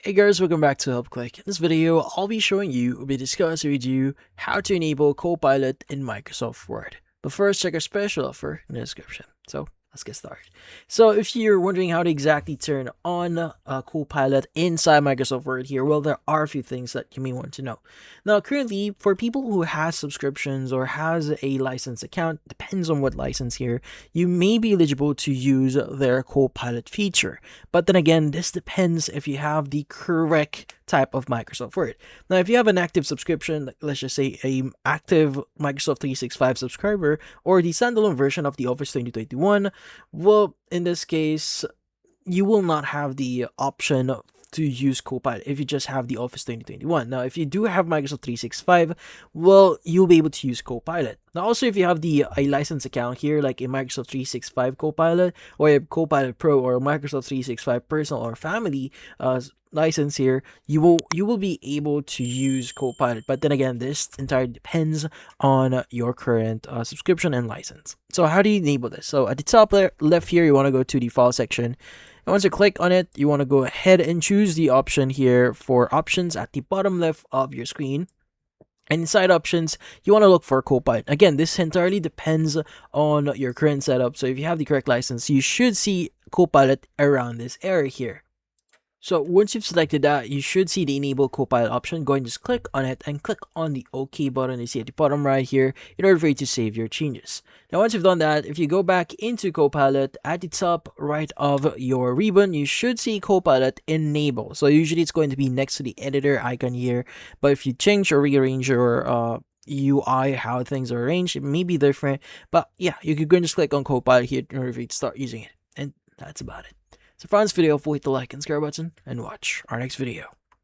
Hey guys, welcome back to Help Click. In this video, I'll be showing you, we'll be discussing with you how to enable Copilot in Microsoft Word. But first, check our special offer in the description. So let's get started. So if you're wondering how to exactly turn on Copilot inside Microsoft Word here, well, there are a few things that you may want to know. Now, currently, for people who has subscriptions or has a license account, depends on what license here, you may be eligible to use their Copilot feature. But then again, this depends if you have the correct type of Microsoft Word. Now, if you have an active subscription, like let's just say a active Microsoft 365 subscriber or the standalone version of the Office 2021, well, in this case, you will not have the option to use Copilot if you just have the Office 2021. Now, if you do have Microsoft 365, well, you'll be able to use Copilot. Now, also, if you have a license account here, like a Microsoft 365 Copilot or a Copilot Pro or a Microsoft 365 Personal or Family license here, you will be able to use Copilot. But then again, this entirely depends on your current subscription and license. So how do you enable this? So at the top left here, you want to go to the file section. And once you click on it, you want to go ahead and choose the option here for options at the bottom left of your screen. And inside options, you want to look for Copilot. Again, this entirely depends on your current setup. So if you have the correct license, you should see Copilot around this area here. So once you've selected that, you should see the enable Copilot option. Go and just click on it and click on the OK button you see at the bottom right here in order for you to save your changes. Now, once you've done that, if you go back into Copilot at the top right of your ribbon, you should see Copilot enable. So usually it's going to be next to the editor icon here. But if you change or rearrange your UI, how things are arranged, it may be different. But yeah, you could go and just click on Copilot here in order for you to start using it. And that's about it. So if you found this video, hit the like and subscribe button and watch our next video.